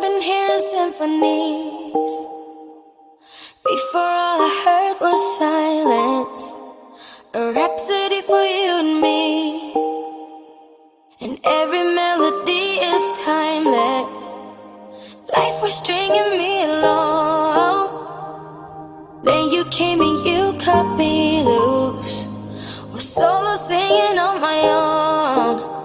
been hearing symphonies. Before all I heard was silence, a rhapsody for you and me. And every melody is timeless. Life was stringing me along. Then you came and you cut me loose. Was solo singing on my own.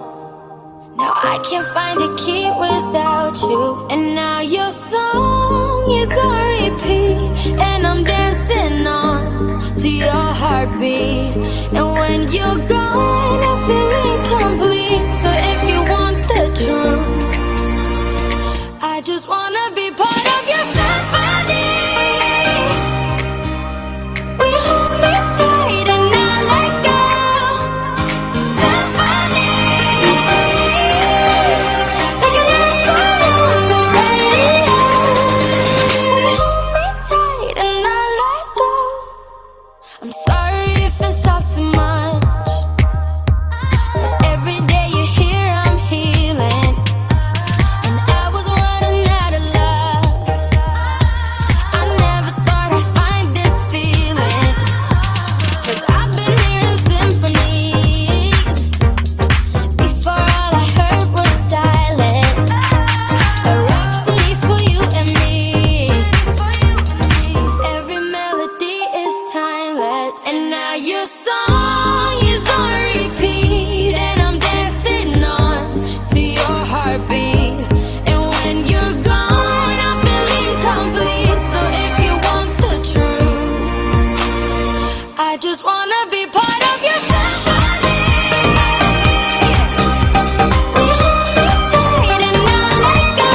Now I can't find a key without you. And now your song is on repeat, and I'm dancing on to your heartbeat. And when you're gone, I feel incomplete. So if you want the truth, I just wanna be part of your symphony. We hold me tight and not let go. Symphony, like a love song on the radio. We hold me tight and not let go. I'm sorry if it's all too much, but every day you're here I'm healing. And I was running out of love. I never thought I'd find this feeling, 'cause I've been hearing symphonies. Before all I heard was silence, a rhapsody for you and me. And every melody is timeless. And now your song is on repeat, and I'm dancing on to your heartbeat. And when you're gone, I feel incomplete. So if you want the truth, I just wanna be part of your symphony. We hold me tight and not let go.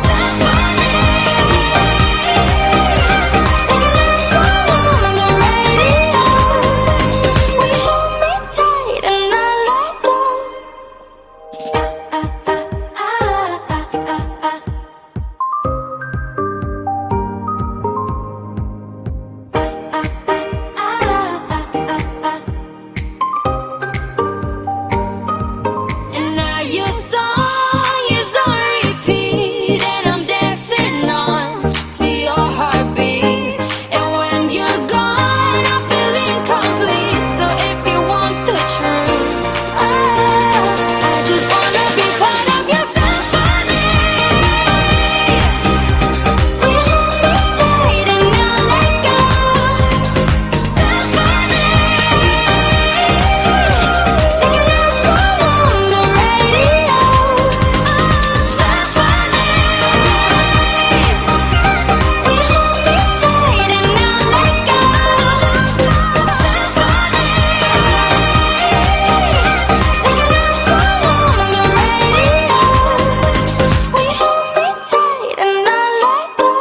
Symphony, like a love song on the radio. We hold me tight and not let go. And now your song is on repeat, and I'm dancing on to your heartbeat. And when you're gone, I feel incomplete. So if you want the truth, I just wanna be part of your symphony. We hold me tight and not let go. Symphony, like a love song on the radio. Symphony, we hold me tight and not let go. Symphony, like a love song on the radio. We hold me tight and not let go.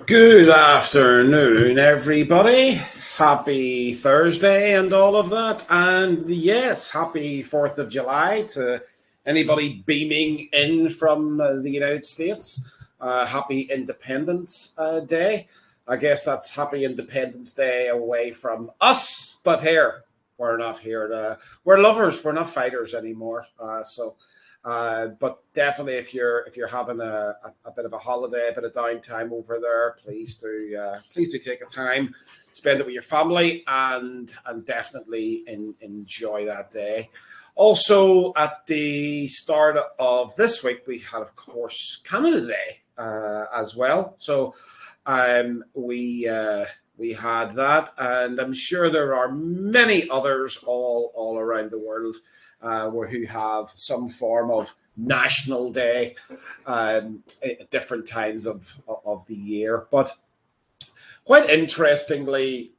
Good afternoon, everybody. Happy Thursday and all of that. And yes, happy 4th of July to anybody beaming in from the United States. Happy Independence Day. I guess that's Happy Independence Day away from us. But here, we're not here to, we're lovers. We're not fighters anymore. But definitely, if you're having a bit of a holiday, a bit of downtime over there, please do take a time, spend it with your family, and definitely enjoy that day. Also, at the start of this week, we had, of course, Canada Day as well. So we had that, and I'm sure there are many others all around the world who have some form of national day at different times of the year. But quite interestingly,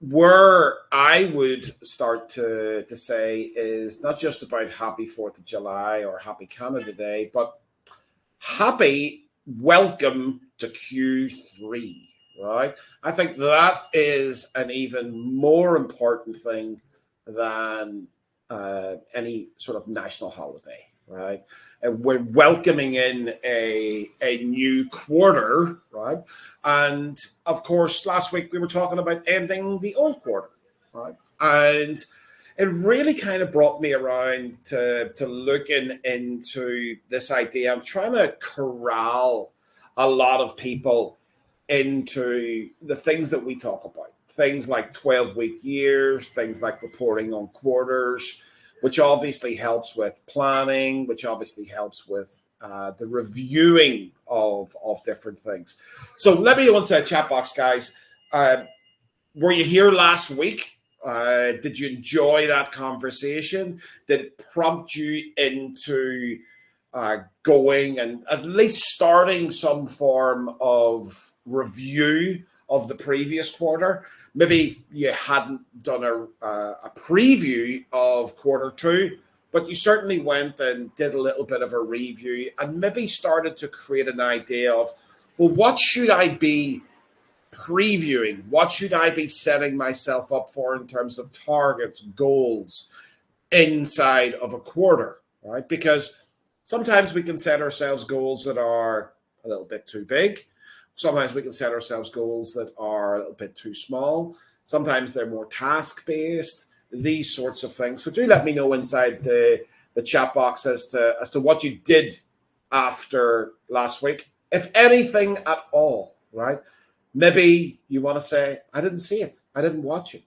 where I would start to say is not just about happy 4th of July or happy Canada Day, but happy welcome to Q3, right? I think that is an even more important thing than any sort of national holiday, right? And we're welcoming in a new quarter, right? And of course, last week we were talking about ending the old quarter, right? And it really kind of brought me around to looking into this idea. I'm trying to corral a lot of people into the things that we talk about, things like 12-week years, things like reporting on quarters, which obviously helps with planning, which obviously helps with the reviewing of different things. So let me know inside chat box, guys. Were you here last week? Did you enjoy that conversation? Did it prompt you into going and at least starting some form of review of the previous quarter? Maybe you hadn't done a preview of quarter two, but you certainly went and did a little bit of a review and maybe started to create an idea of, well, what should I be previewing? What should I be setting myself up for in terms of targets, goals inside of a quarter, right? Because sometimes we can set ourselves goals that are a little bit too big. Sometimes we can set ourselves goals that are a little bit too small. Sometimes they're more task-based, these sorts of things. So do let me know inside the chat box as to what you did after last week, if anything at all, right? Maybe you want to say, I didn't see it. I didn't watch it.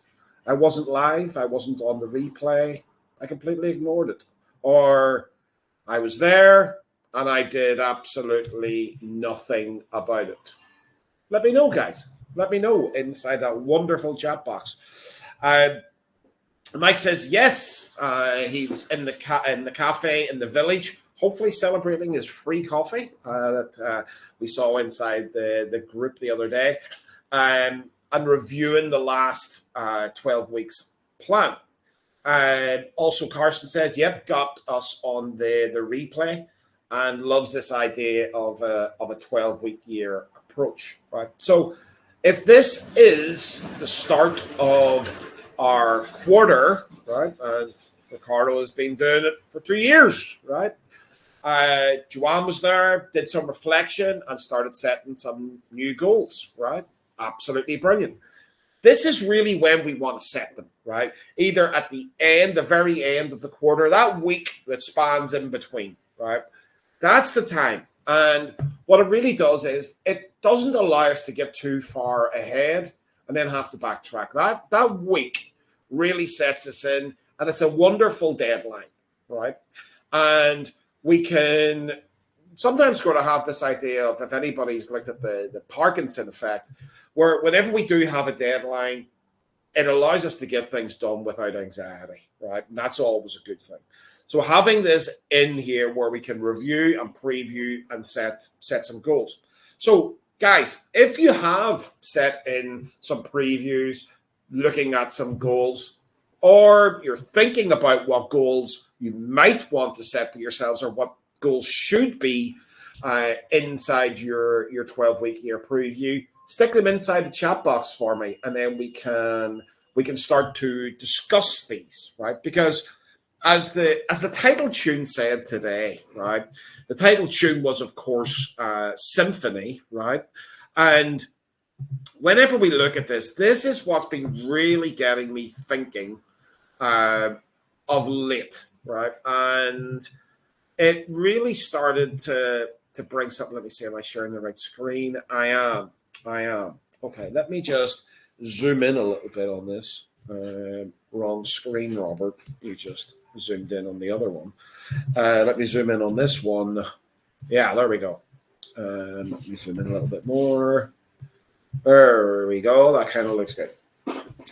I wasn't live. I wasn't on the replay. I completely ignored it. Or I was there and I did absolutely nothing about it. Let me know, guys. Let me know inside that wonderful chat box. Mike says, yes, he was in the cafe in the village, hopefully celebrating his free coffee that we saw inside the group the other day, and reviewing the last 12 weeks plan. Also, Carson said, yep, got us on the replay and loves this idea of a 12-week year approach, right? So if this is the start of our quarter, right, and Ricardo has been doing it for 2 years, right? Joanne was there, did some reflection, and started setting some new goals, right? Absolutely brilliant. This is really when we want to set them, right? Either at the end, the very end of the quarter, that week that spans in between, right? That's the time. And what it really does is it doesn't allow us to get too far ahead and then have to backtrack. That week really sets us in, and it's a wonderful deadline, right? And we can sometimes going to have this idea of, if anybody's looked at the Parkinson effect, where whenever we do have a deadline, it allows us to get things done without anxiety, right? And that's always a good thing. So having this in here where we can review and preview and set some goals. So guys, if you have set in some previews, looking at some goals, or you're thinking about what goals you might want to set for yourselves, or what goals should be inside your 12-week year preview, stick them inside the chat box for me, and then we can start to discuss these, right? Because as the title tune said today, right? The title tune was, of course, Symphony, right? And whenever we look at this is what's been really getting me thinking of late, right? And it really started to bring something. Let me see, am I sharing the right screen? I am. Okay, let me just zoom in a little bit on this. Wrong screen, Robert. You just zoomed in on the other one. Let me zoom in on this one. Yeah, there we go. Let me zoom in a little bit more. There we go. That kind of looks good.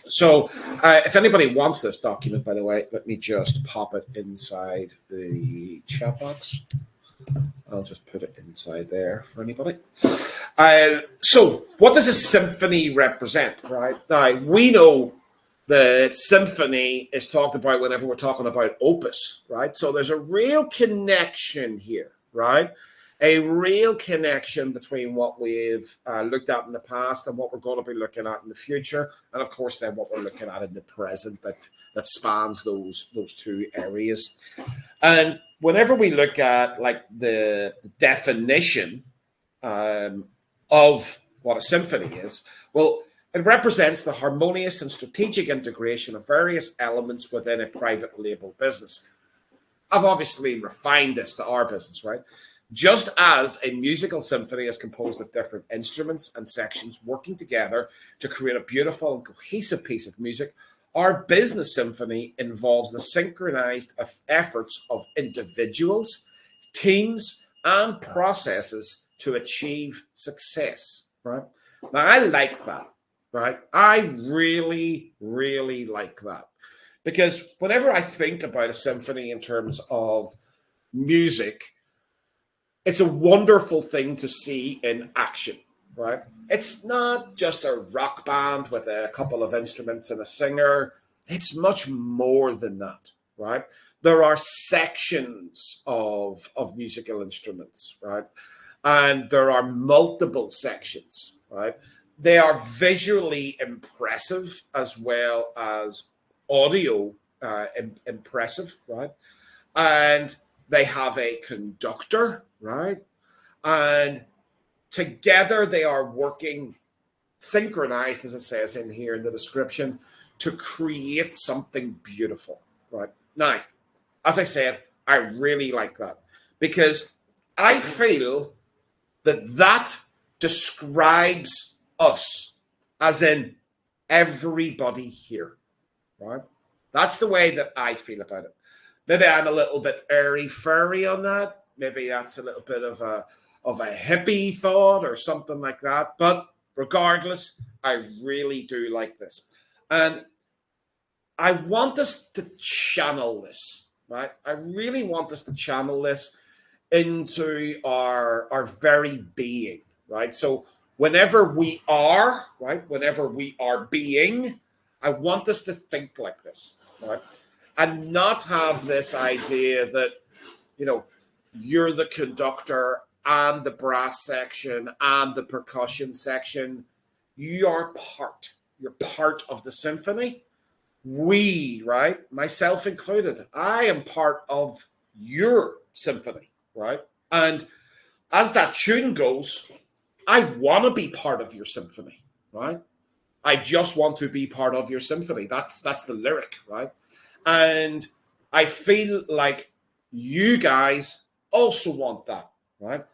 So if anybody wants this document, by the way, let me just pop it inside the chat box. I'll just put it inside there for anybody. So what does a symphony represent, right? Now, we know that symphony is talked about whenever we're talking about opus, right? So there's a real connection here, right? A real connection between what we've looked at in the past and what we're going to be looking at in the future, and of course then what we're looking at in the present that spans those two areas. And whenever we look at like the definition of what a symphony is, well, it represents the harmonious and strategic integration of various elements within a private label business. I've obviously refined this to our business, right? Just as a musical symphony is composed of different instruments and sections working together to create a beautiful and cohesive piece of music, our business symphony involves the synchronized efforts of individuals, teams, and processes to achieve success, right? Now, I like that, right? I really, really like that. Because whenever I think about a symphony in terms of music, it's a wonderful thing to see in action, right? It's not just a rock band with a couple of instruments and a singer. It's much more than that, right? There are sections of musical instruments, right? And there are multiple sections, right? They are visually impressive as well as audio impressive, right? And they have a conductor, right? And together they are working synchronized, as it says in here in the description, to create something beautiful, right? Now, as I said, I really like that because I feel that describes us, as in everybody here, right? That's the way that I feel about it. Maybe I'm a little bit airy-fairy on that. Maybe that's a little bit of a hippie thought or something like that. But regardless, I really do like this. And I want us to channel this, right? I really want us to channel this into our very being, right? So whenever we are, right, whenever we are being, I want us to think like this, right? And not have this idea that, you know, you're the conductor and the brass section and the percussion section. You're part of the symphony. We, right, myself included, I am part of your symphony, right? And as that tune goes, I want to be part of your symphony, right? I just want to be part of your symphony. That's the lyric, right? And I feel like you guys also want that, right?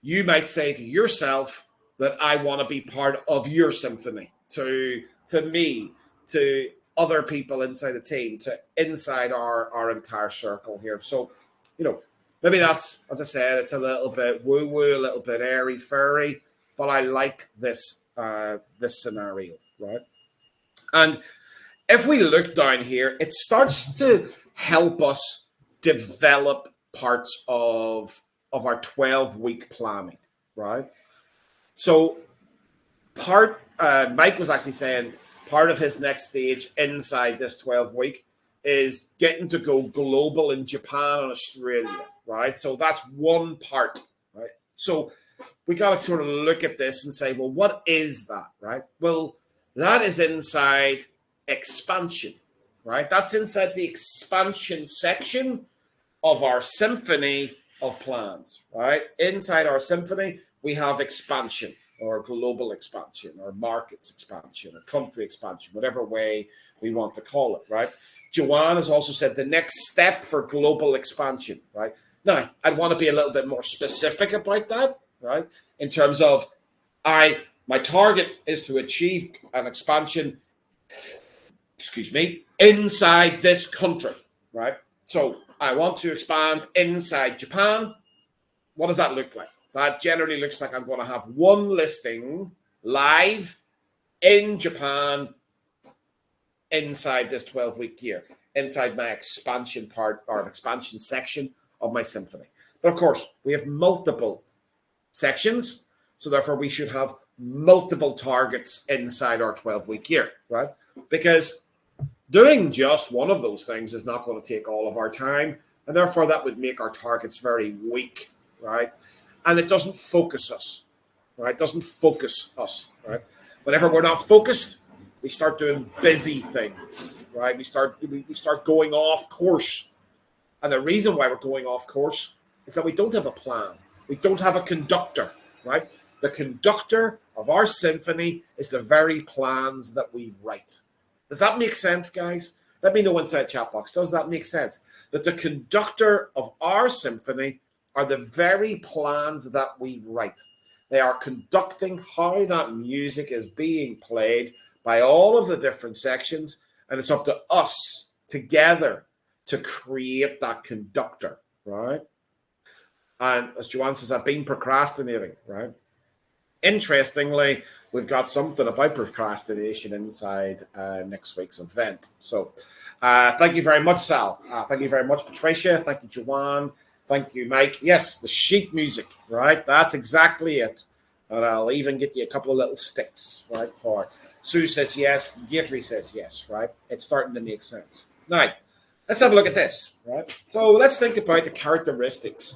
You might say to yourself that I want to be part of your symphony, to me, to other people inside the team, to inside our entire circle here. So, you know, maybe that's, as I said, it's a little bit woo-woo, a little bit airy-fairy, but I like this this scenario, right? And if we look down here, it starts to help us develop parts of our 12-week planning, right? So Mike was actually saying part of his next stage inside this 12-week is getting to go global in Japan and Australia, right? So that's one part, right? So we got to sort of look at this and say, well, what is that, right? Well, that is inside expansion, right? That's inside the expansion section of our symphony of plans, right? Inside our symphony, we have expansion or global expansion or markets expansion or country expansion, whatever way we want to call it, right? Joanne has also said the next step for global expansion, right? Now, I'd want to be a little bit more specific about that, right? In terms of my target is to achieve an expansion, inside this country, right? So I want to expand inside Japan. What does that look like? That generally looks like I'm going to have one listing live in Japan inside this 12-week year, inside my expansion part or expansion section of my symphony. But of course, we have multiple sections, so therefore we should have multiple targets inside our 12-week year, right? Because doing just one of those things is not going to take all of our time, and therefore that would make our targets very weak, right? And it doesn't focus us, right? It doesn't focus us, right? Whenever we're not focused, we start doing busy things, right? We start going off course, And the reason why we're going off course is that we don't have a plan. We don't have a conductor, right? The conductor of our symphony is the very plans that we write. Does that make sense, guys? Let me know inside chat box. Does that make sense? That the conductor of our symphony are the very plans that we write. They are conducting how that music is being played by all of the different sections, and it's up to us together to create that conductor, right? And as Joanne says, I've been procrastinating, right? Interestingly, we've got something about procrastination inside next week's event. So thank you very much, Sal. Thank you very much, Patricia. Thank you, Joanne. Thank you, Mike. Yes, the sheet music, right? That's exactly it. And I'll even get you a couple of little sticks, right? For Sue says yes, Gatry says yes, right? It's starting to make sense. Now, let's have a look at this, right? So let's think about the characteristics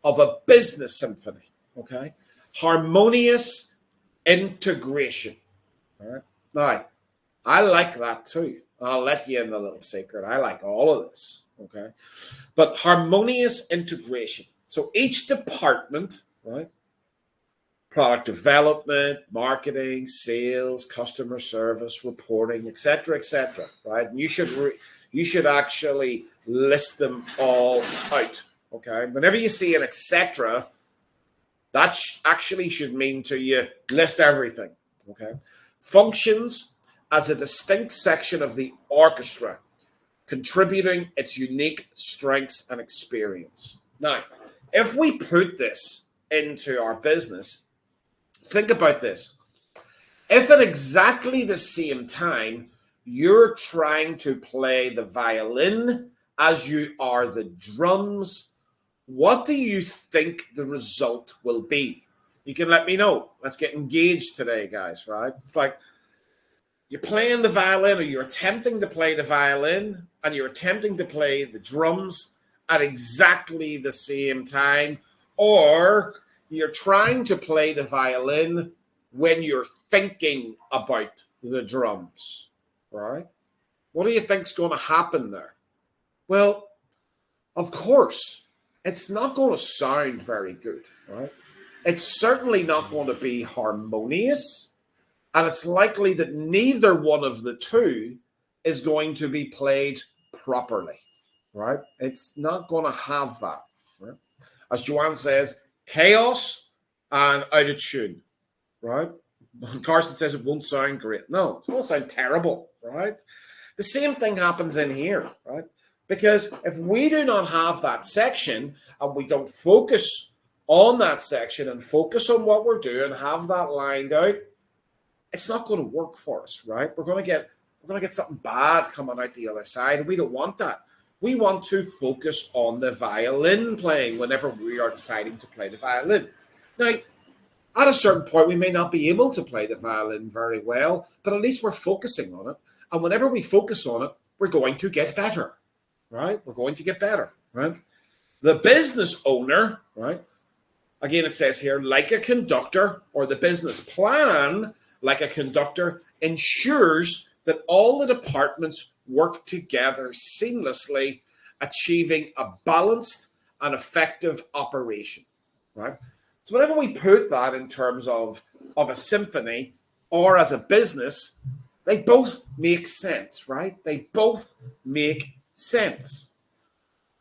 of a business symphony, okay? Harmonious integration, right? Now, I like that too. I'll let you in a little secret. I like all of this, okay? But harmonious integration. So each department, right? Product development, marketing, sales, customer service, reporting, etc., right? And you should actually list them all out, okay? Whenever you see an etc., that actually should mean to you list everything, okay? Functions as a distinct section of the orchestra, contributing its unique strengths and experience. Now, if we put this into our business, think about this. If at exactly the same time you're trying to play the violin as you are the drums, what do you think the result will be? You can let me know. Let's get engaged today, guys, right? It's like you're playing the violin, or you're attempting to play the violin, and you're attempting to play the drums at exactly the same time, or you're trying to play the violin when you're thinking about the drums, right? What do you think's going to happen there? Well, of course, it's not going to sound very good, right? It's certainly not going to be harmonious, and it's likely that neither one of the two is going to be played properly, right? It's not going to have that, right? As Joanne says, chaos and out of tune, right? Carson says it won't sound great. No, it's going to sound terrible, right? The same thing happens in here, right? Because if we do not have that section and we don't focus on that section and focus on what we're doing, have that lined out, it's not going to work for us, right? We're going to get something bad coming out the other side, and we don't want that. We want to focus on the violin playing whenever we are deciding to play the violin. Now, at a certain point, we may not be able to play the violin very well, but at least we're focusing on it. And whenever we focus on it, we're going to get better, right? We're going to get better, right? The business owner, right? Again, it says here, like a conductor, or the business plan, like a conductor, ensures that all the departments work together seamlessly, achieving a balanced and effective operation, right? So whenever we put that in terms of a symphony or as a business, they both make sense, right? They both make sense.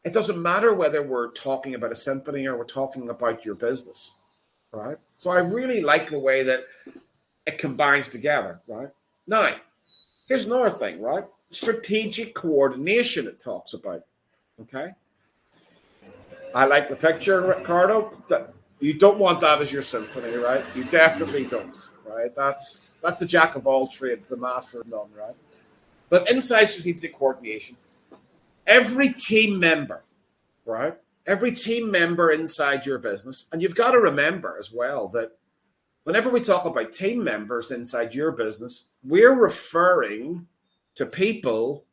It doesn't matter whether we're talking about a symphony or we're talking about your business, right? So I really like the way that it combines together, right? Now, here's another thing, right? Strategic coordination it talks about, okay? I like the picture, Ricardo. You don't want that as your symphony, right? You definitely don't, right? That's the jack of all trades, the master of none, right? But inside strategic coordination, every team member, right? Every team member inside your business, and you've got to remember as well that whenever we talk about team members inside your business, we're referring to people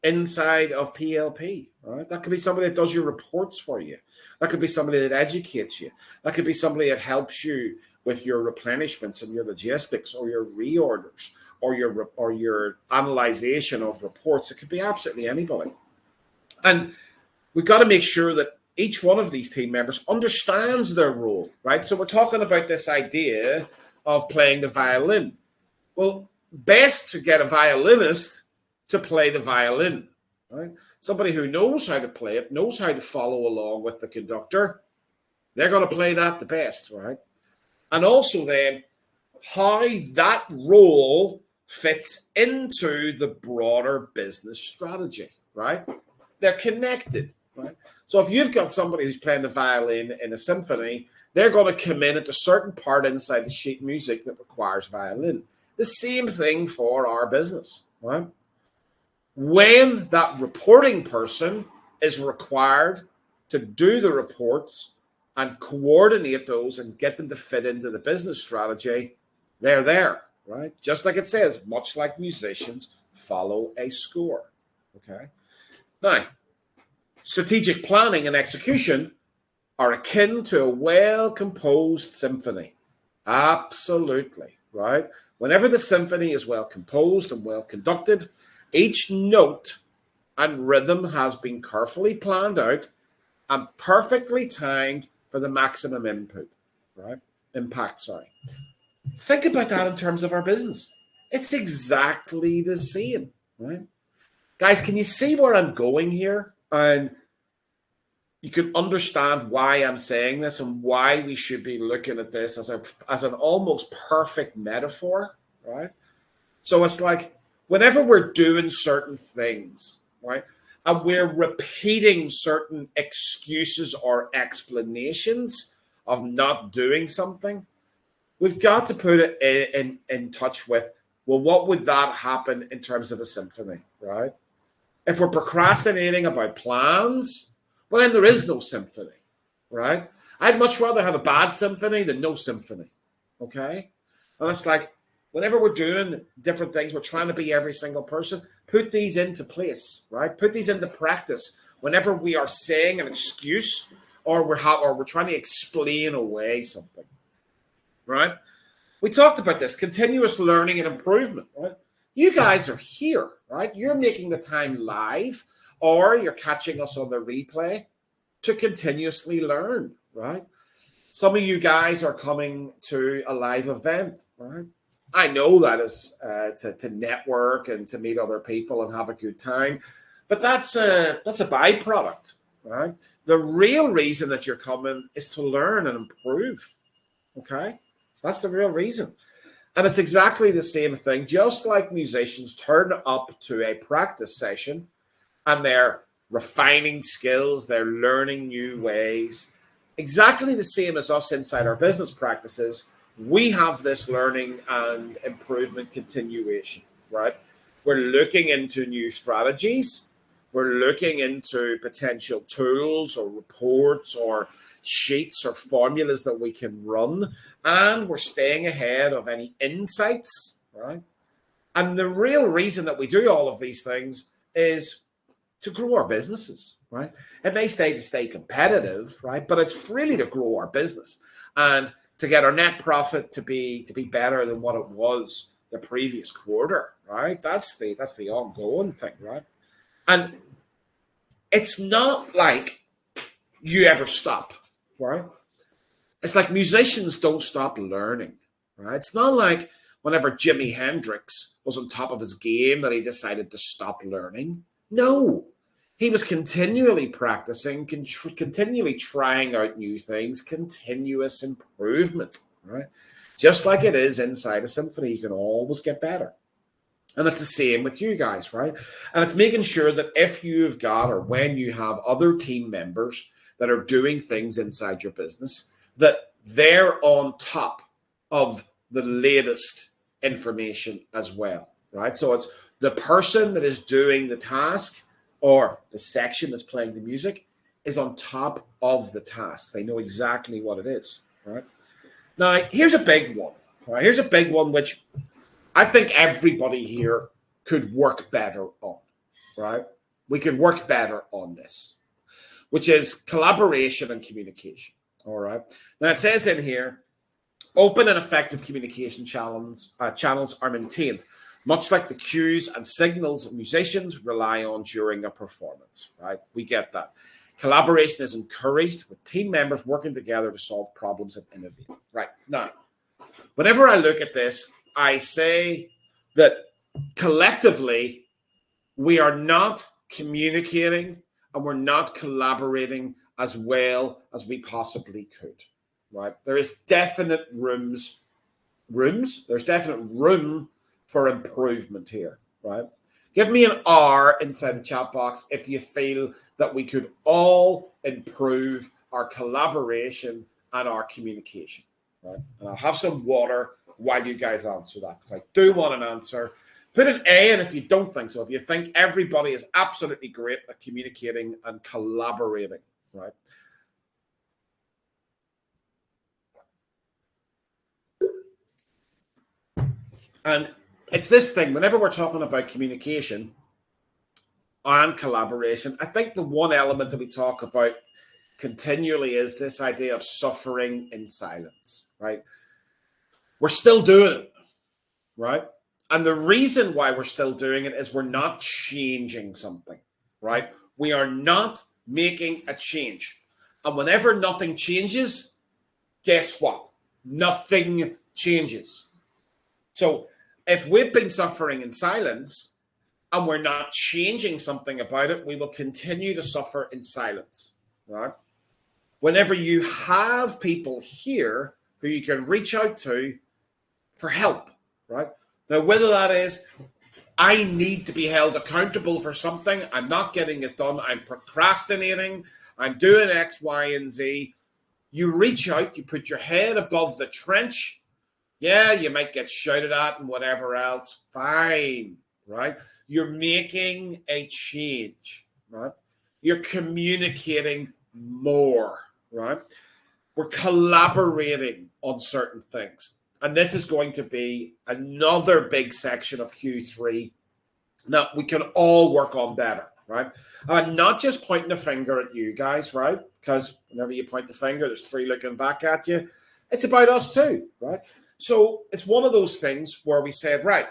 inside of PLP, right? That could be somebody that does your reports for you. That could be somebody that educates you. That could be somebody that helps you with your replenishments and your logistics, or your reorders, or your analyzation of reports. It could be absolutely anybody. And we've got to make sure that each one of these team members understands their role, right? So we're talking about this idea of playing the violin. Well, best to get a violinist to play the violin, right? Somebody who knows how to play it, knows how to follow along with the conductor. They're going to play that the best, right? And also then how that role fits into the broader business strategy, right? They're connected, right? So if you've got somebody who's playing the violin in a symphony, they're going to come in at a certain part inside the sheet music that requires violin. The same thing for our business, right? When that reporting person is required to do the reports and coordinate those and get them to fit into the business strategy, they're there, right? Just like it says, much like musicians follow a score, okay? Now, strategic planning and execution are akin to a well-composed symphony. Absolutely, right? Whenever the symphony is well composed and well conducted, each note and rhythm has been carefully planned out and perfectly timed for the maximum input, right? Impact, sorry. Think about that in terms of our business. It's exactly the same, right? Guys, can you see where I'm going here? And you can understand why I'm saying this and why we should be looking at this as an almost perfect metaphor, right? So it's like whenever we're doing certain things, right, and we're repeating certain excuses or explanations of not doing something, we've got to put it in touch with, well, what would that happen in terms of a symphony, right? If we're procrastinating about plans, well, then there is no symphony, right? I'd much rather have a bad symphony than no symphony, okay? And it's like, whenever we're doing different things, we're trying to be every single person, put these into place, right? Put these into practice whenever we are saying an excuse or we're trying to explain away something, right? We talked about this, continuous learning and improvement, right? You guys are here, right? You're making the time live or you're catching us on the replay to continuously learn, right? Some of you guys are coming to a live event, right? I know that is to network and to meet other people and have a good time, but that's a byproduct, right? The real reason that you're coming is to learn and improve, okay? That's the real reason. And it's exactly the same thing, just like musicians turn up to a practice session and they're refining skills, they're learning new ways. Exactly the same as us inside our business practices, we have this learning and improvement continuation, right? We're looking into new strategies. We're looking into potential tools or reports or sheets or formulas that we can run. And we're staying ahead of any insights, right? And the real reason that we do all of these things is to grow our businesses, right? It may stay to stay competitive, right? But it's really to grow our business and to get our net profit to be better than what it was the previous quarter, right? That's the ongoing thing, right? And it's not like you ever stop, right? It's like musicians don't stop learning, right? It's not like whenever Jimi Hendrix was on top of his game that he decided to stop learning. No, he was continually practicing, continually trying out new things, continuous improvement, right? Just like it is inside a symphony, you can always get better. And it's the same with you guys, right? And it's making sure that if you've got or when you have other team members that are doing things inside your business, that they're on top of the latest information as well, right? So it's the person that is doing the task or the section that's playing the music is on top of the task. They know exactly what it is, right? Now, here's a big one, right? Here's a big one which I think everybody here could work better on, right? We could work better on this, which is collaboration and communication, all right? Now, it says in here, open and effective communication channels are maintained, much like the cues and signals musicians rely on during a performance, right? We get that. Collaboration is encouraged with team members working together to solve problems and innovate. Right. Now, whenever I look at this, I say that collectively, we are not communicating and we're not collaborating as well as we possibly could. Right. There is definite there's definite room for improvement here. Right. Give me an R inside the chat box if you feel that we could all improve our collaboration and our communication. Right? And I'll have some water while you guys answer that, because I do want an answer. Put an A in if you don't think so. If you think everybody is absolutely great at communicating and collaborating, right? And it's this thing, whenever we're talking about communication and collaboration, I think the one element that we talk about continually is this idea of suffering in silence, right? We're still doing it, right? And the reason why we're still doing it is we're not changing something, right? We are not making a change. And whenever nothing changes, guess what? Nothing changes. So if we've been suffering in silence and we're not changing something about it, we will continue to suffer in silence, right? Whenever you have people here who you can reach out to for help, right? Now, whether that is, I need to be held accountable for something, I'm not getting it done, I'm procrastinating, I'm doing X, Y, and Z. You reach out, you put your head above the trench. Yeah, you might get shouted at and whatever else. Fine, right? You're making a change, right? You're communicating more, right? We're collaborating on certain things. And this is going to be another big section of Q3 that we can all work on better, right? And I'm not just pointing a finger at you guys, right? Because whenever you point the finger, there's three looking back at you. It's about us too, right? So it's one of those things where we said, right,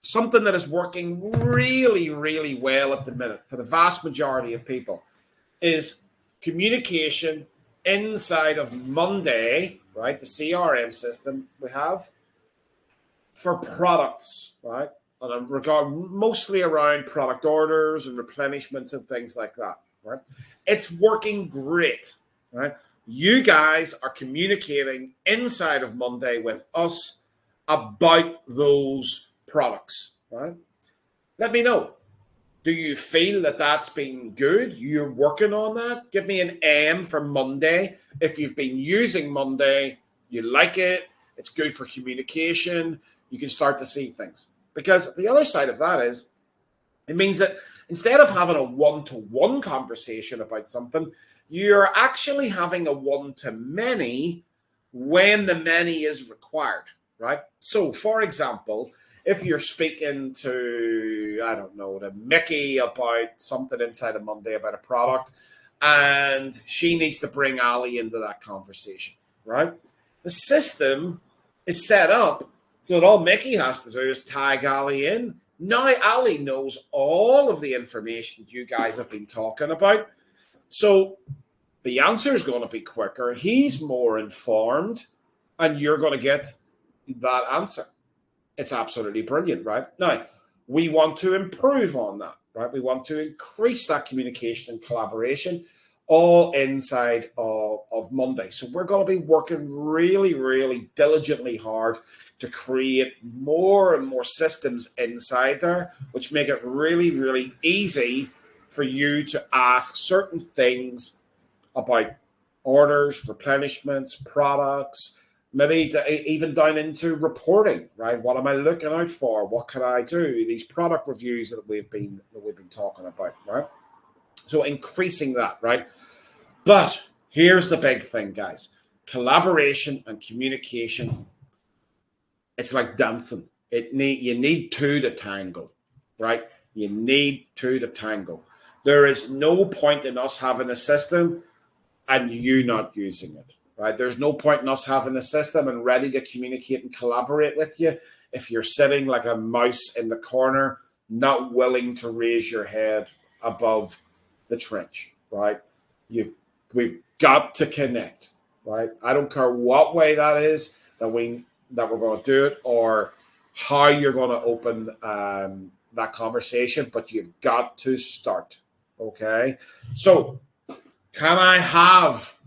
something that is working really, really well at the minute for the vast majority of people is communication inside of Monday, right? The CRM system we have for products, right? And I'm regard mostly around product orders and replenishments and things like that, right? It's working great, right? You guys are communicating inside of Monday with us about those products, right? Let me know. Do you feel that that's been good? You're working on that? Give me an M for Monday. If you've been using Monday, you like it, it's good for communication, you can start to see things. Because the other side of that is, it means that instead of having a one-to-one conversation about something, you're actually having a one-to-many when the many is required, right? So, for example, if you're speaking to, I don't know, to Mickey about something inside of Monday about a product, and she needs to bring Ali into that conversation, right? The system is set up so that all Mickey has to do is tag Ali in. Now Ali knows all of the information you guys have been talking about. So the answer is going to be quicker. He's more informed, and you're going to get that answer. It's absolutely brilliant, right? Now, we want to improve on that, right? We want to increase that communication and collaboration all inside of Monday. So we're going to be working really, really diligently hard to create more and more systems inside there, which make it really, really easy for you to ask certain things about orders, replenishments, products, maybe even down into reporting, right? What am I looking out for? What can I do? These product reviews that we've been talking about, right? So increasing that, right? But here's the big thing, guys. Collaboration and communication, it's like dancing. You need two to tango, right? You need two to tango. There is no point in us having a system and you not using it, right? There's no point in us having a system and ready to communicate and collaborate with you if you're sitting like a mouse in the corner, not willing to raise your head above the trench, right? We've got to connect, right? I don't care what way that is that we're going to do it, or how you're going to open that conversation, but you've got to start. Okay, so can I have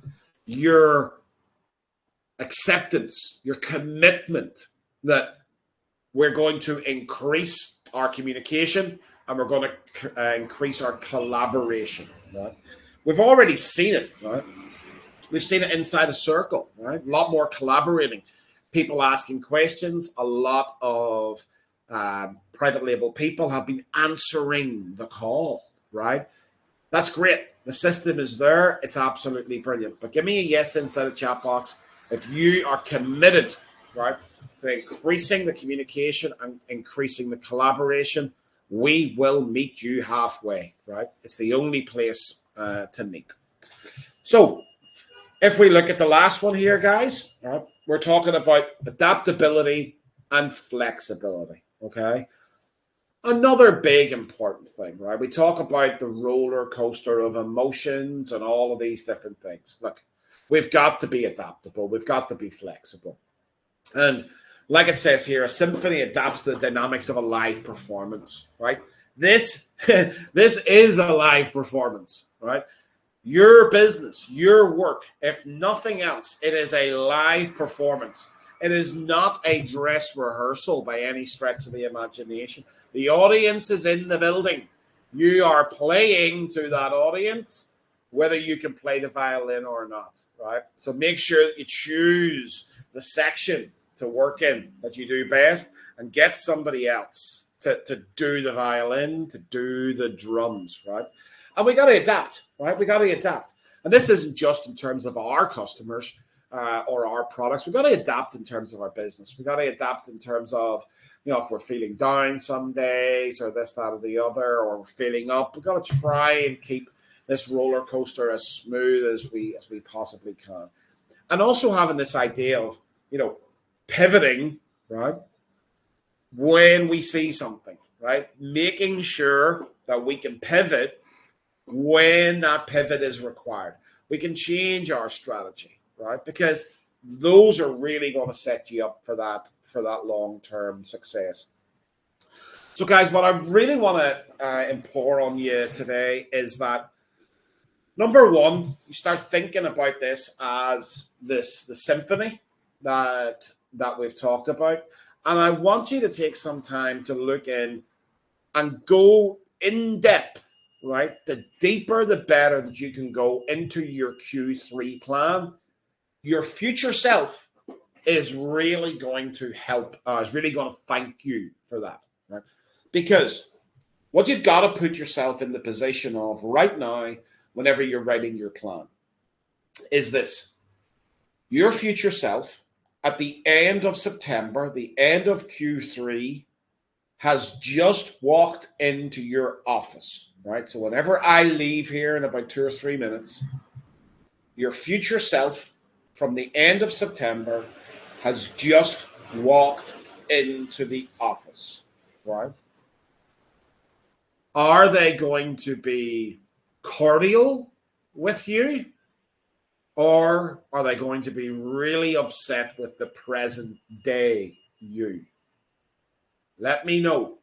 your acceptance, your commitment that we're going to increase our communication and we're going to increase our collaboration, right? We've already seen it, right? We've seen it inside a circle, right? A lot more collaborating, people asking questions, a lot of private label people have been answering the call, right? That's great. The system is there. It's absolutely brilliant. But give me a yes inside the chat box if you are committed, right, to increasing the communication and increasing the collaboration. We will meet you halfway, right? It's the only place to meet. So if we look at the last one here, guys, right, we're talking about adaptability and flexibility, okay? Another big important thing, right? We talk about the roller coaster of emotions and all of these different things. Look, we've got to be adaptable. We've got to be flexible. And like it says here, a symphony adapts to the dynamics of a live performance, right? This, this is a live performance, right? Your business, your work, if nothing else, it is a live performance. It is not a dress rehearsal by any stretch of the imagination. The audience is in the building. You are playing to that audience, whether you can play the violin or not, right? So make sure that you choose the section to work in that you do best and get somebody else to do the violin, to do the drums, right? And we got to adapt, right? We got to adapt. And this isn't just in terms of our customers or our products. We got to adapt in terms of our business. We got to adapt in terms of, you know, if we're feeling down some days or this, that, or the other, or we're feeling up, we've got to try and keep this roller coaster as smooth as we possibly can. And also having this idea of, you know, pivoting, right? When we see something, right? Making sure that we can pivot when that pivot is required. We can change our strategy, right? Because those are really going to set you up for that long-term success. So, guys, what I really want to implore on you today is that, number one, you start thinking about this as the symphony that we've talked about. And I want you to take some time to look in and go in depth, right? The deeper, the better that you can go into your Q3 plan. Your future self is really going to help, is really going to thank you for that, right? Because what you've got to put yourself in the position of right now, whenever you're writing your plan, is this. Your future self, at the end of September, the end of Q3, has just walked into your office, right? So whenever I leave here in about 2 or 3 minutes, your future self from the end of September has just walked into the office, right? Are they going to be cordial with you? Or are they going to be really upset with the present day you? Let me know.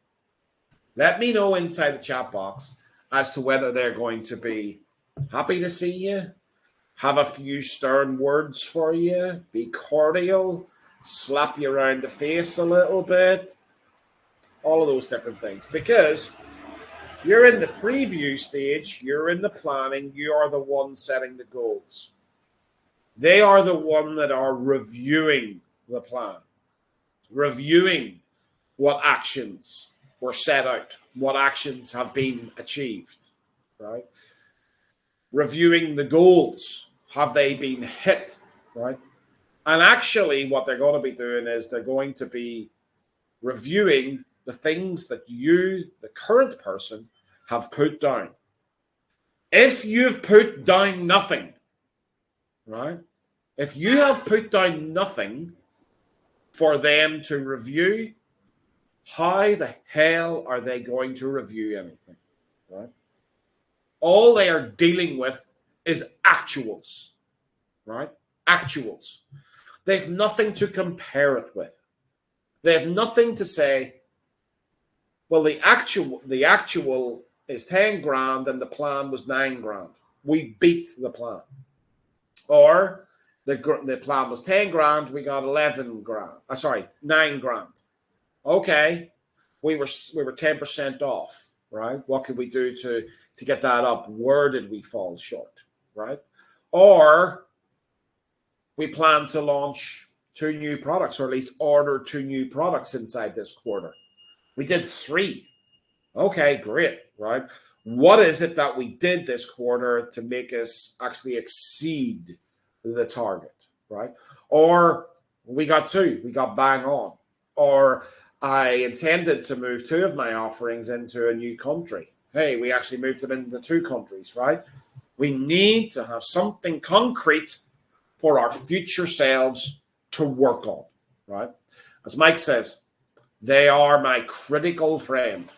Let me know inside the chat box as to whether they're going to be happy to see you, have a few stern words for you, be cordial, slap you around the face a little bit, all of those different things. Because you're in the preview stage, you're in the planning, you are the one setting the goals. They are the one that are reviewing the plan, reviewing what actions were set out, what actions have been achieved, right? Reviewing the goals, have they been hit, right? And actually what they're going to be doing is they're going to be reviewing the things that you, the current person, have put down. If you've put down nothing, right? If you have put down nothing for them to review, how the hell are they going to review anything, right? All they are dealing with is actuals, right? Actuals. They have nothing to compare it with. They have nothing to say, well, the actual is 10 grand and the plan was 9 grand. We beat the plan. Or the plan was 10 grand, we got 11 grand. 9 grand. Okay, we were 10% off, right? What could we do to get that up? Where did we fall short, right? Or we plan to launch 2 new products, or at least order 2 new products inside this quarter. We did 3. Okay, great, right? What is it that we did this quarter to make us actually exceed the target, right? Or we got 2, we got bang on. Or I intended to move 2 of my offerings into a new country. Hey, we actually moved them into 2 countries, right? We need to have something concrete for our future selves to work on, right? As Mike says, they are my critical friend.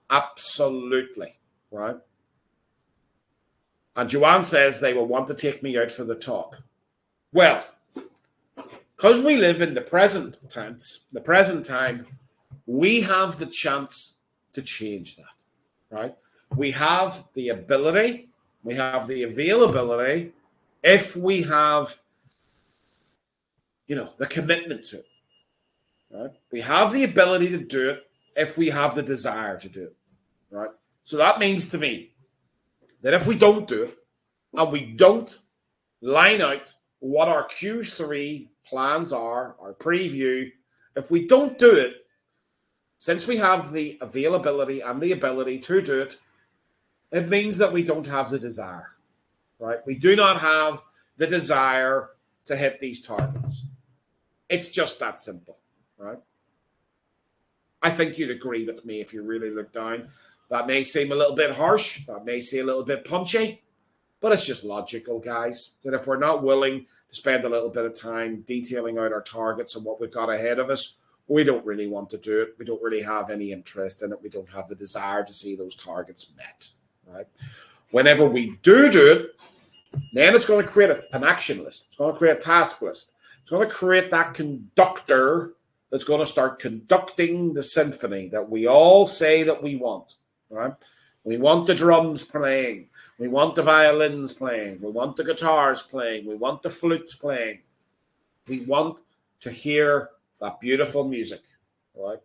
Absolutely, right? And Joanne says they will want to take me out for the talk. Well, because we live in the present tense, the present time, we have the chance to change that, right? We have the ability, we have the availability, if we have, the commitment to it, right? We have the ability to do it if we have the desire to do it, right? So that means to me that if we don't do it and we don't line out what our Q3 plans are, our preview, if we don't do it, since we have the availability and the ability to do it, it means that we don't have the desire, right? We do not have the desire to hit these targets. It's just that simple, right? I think you'd agree with me if you really look down. That may seem a little bit harsh. That may seem a little bit punchy, but it's just logical, guys, that if we're not willing to spend a little bit of time detailing out our targets and what we've got ahead of us, we don't really want to do it. We don't really have any interest in it. We don't have the desire to see those targets met, right? Whenever we do it, then it's going to create an action list. It's going to create a task list. It's going to create that conductor that's going to start conducting the symphony that we all say that we want, right? We want the drums playing. We want the violins playing. We want the guitars playing. We want the flutes playing. We want to hear that beautiful music, right?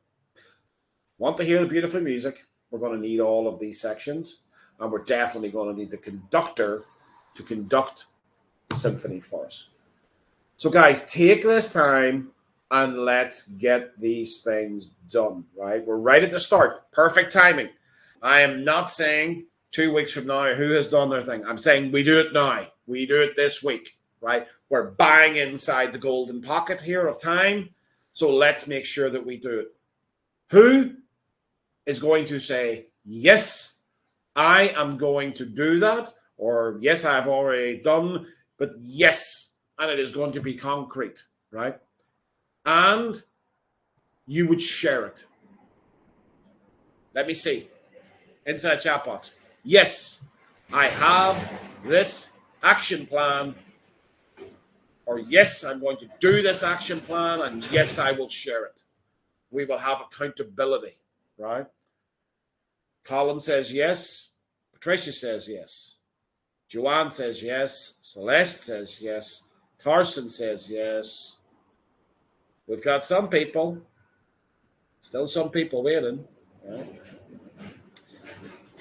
Want to hear the beautiful music? We're going to need all of these sections, and we're definitely going to need the conductor to conduct the symphony for us. So, guys, take this time and let's get these things done, right? We're right at the start. Perfect timing. I am not saying 2 weeks from now who has done their thing. I'm saying we do it now. We do it this week, right? We're bang inside the golden pocket here of time. So let's make sure that we do it. Who is going to say, yes, I am going to do that? Or yes, I've already done, but yes, and it is going to be concrete, right? And you would share it. Let me see. Inside chat box. Yes, I have this action plan. Or yes, I'm going to do this action plan. And yes, I will share it. We will have accountability, right? Colin says yes. Patricia says yes. Joanne says yes. Celeste says yes. Carson says yes. We've got some people. Still some people waiting. Right?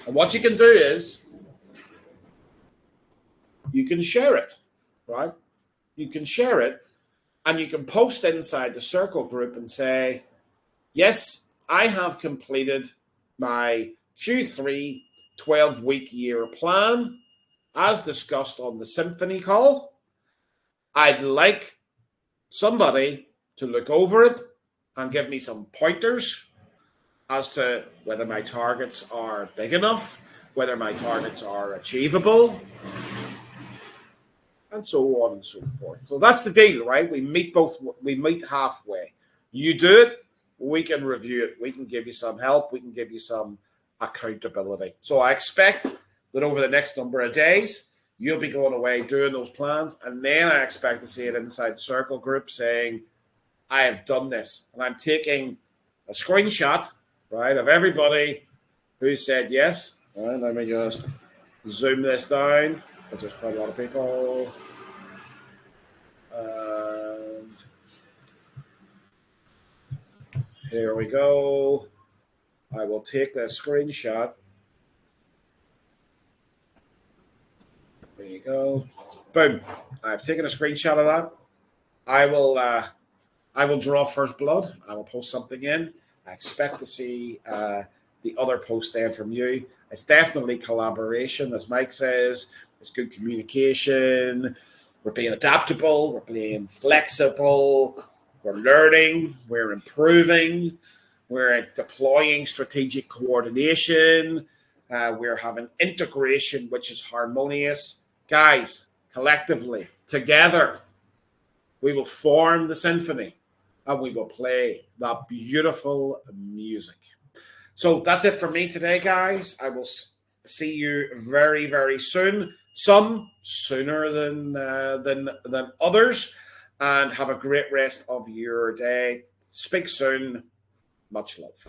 And what you can do is you can share it, right? You can share it and you can post inside the circle group and say, yes, I have completed my Q3 12-week year plan as discussed on the Symphony call. I'd like somebody to look over it and give me some pointers as to whether my targets are big enough, whether my targets are achievable, and so on and so forth. So that's the deal, right? We meet halfway. You do it, we can review it. We can give you some help. We can give you some accountability. So I expect that over the next number of days, you'll be going away doing those plans. And then I expect to see it inside the circle group saying, I have done this. And I'm taking a screenshot, right, of everybody who said yes. All right, let me just zoom this down because there's quite a lot of people. And here we go. I will take this screenshot. There you go. Boom. I've taken a screenshot of that. I will draw first blood. I will post something in. I expect to see the other post then from you. It's definitely collaboration, as Mike says. It's good communication. We're being adaptable. We're being flexible. We're learning. We're improving. We're deploying strategic coordination. We're having integration, which is harmonious. Guys, collectively, together, we will form the symphony and we will play that beautiful music. So that's it for me today, guys. I will see you very, very soon. Some sooner than others. And have a great rest of your day. Speak soon. Much love.